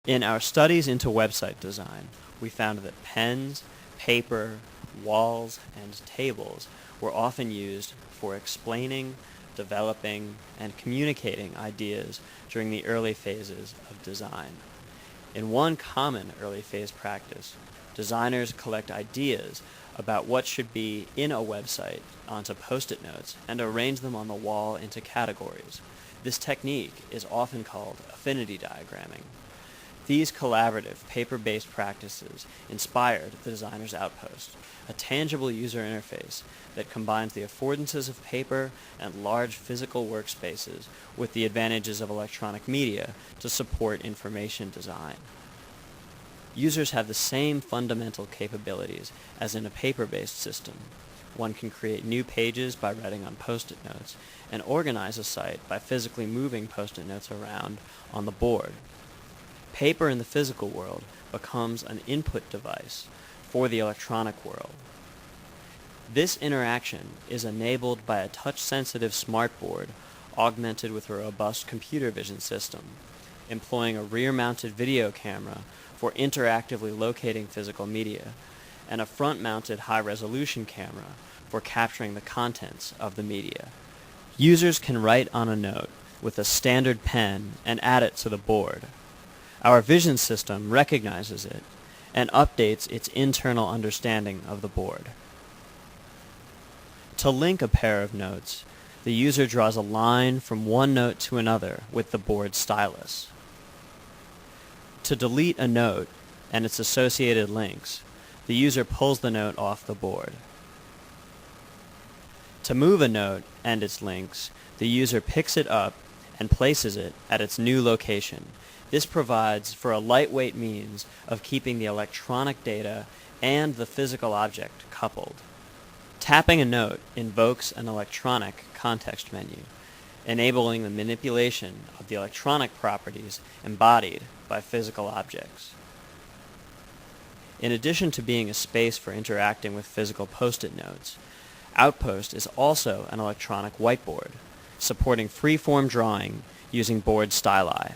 In our studies into website design, we found that pens, paper, walls, and tables were often used for explaining, developing, and communicating ideas during the early phases of design. In one common early phase practice, designers collect ideas about what should be in a website onto post-it notes and arrange them on the wall into categories. This technique is often called affinity diagramming. These collaborative, paper-based practices inspired the designer's Outpost, a tangible user interface that combines the affordances of paper and large physical workspaces with the advantages of electronic media to support information design. Users have the same fundamental capabilities as in a paper-based system. One can create new pages by writing on post-it notes and organize a site by physically moving post-it notes around on the board. Paper in the physical world becomes an input device for the electronic world. This interaction is enabled by a touch-sensitive smartboard augmented with a robust computer vision system, employing a rear-mounted video camera for interactively locating physical media, and a front-mounted high-resolution camera for capturing the contents of the media. Users can write on a note with a standard pen and add it to the board. Our vision system recognizes it and updates its internal understanding of the board. To link a pair of notes, the user draws a line from one note to another with the board stylus. To delete a note and its associated links, the user pulls the note off the board. To move a note and its links, the user picks it up and places it at its new location. This provides for a lightweight means of keeping the electronic data and the physical object coupled. Tapping a note invokes an electronic context menu, enabling the manipulation of the electronic properties embodied by physical objects. In addition to being a space for interacting with physical post-it notes, Outpost is also an electronic whiteboard, supporting free-form drawing using board styli.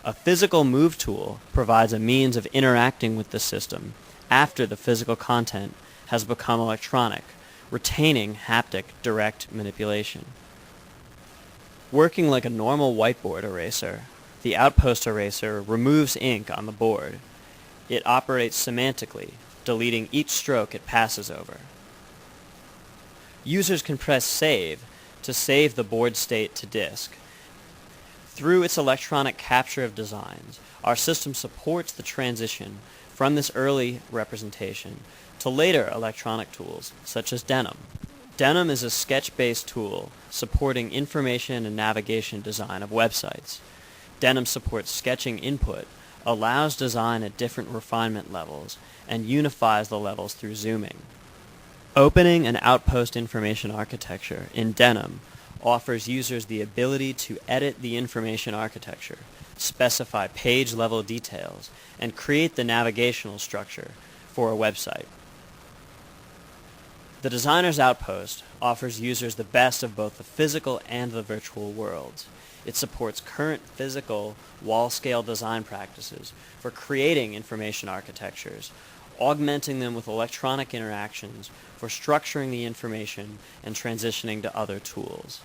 A physical move tool provides a means of interacting with the system after the physical content has become electronic, retaining haptic direct manipulation. Working like a normal whiteboard eraser, the Outpost eraser removes ink on the board. It operates semantically, deleting each stroke it passes over. Users can press Save to save the board state to disk. Through its electronic capture of designs, our system supports the transition from this early representation to later electronic tools, such as Denim. Denim is a sketch-based tool supporting information and navigation design of websites. Denim supports sketching input, allows design at different refinement levels, and unifies the levels through zooming. Opening an Outpost information architecture in Denim offers users the ability to edit the information architecture, specify page-level details, and create the navigational structure for a website. The Designer's Outpost offers users the best of both the physical and the virtual worlds. It supports current physical wall-scale design practices for creating information architectures, augmenting them with electronic interactions for structuring the information and transitioning to other tools.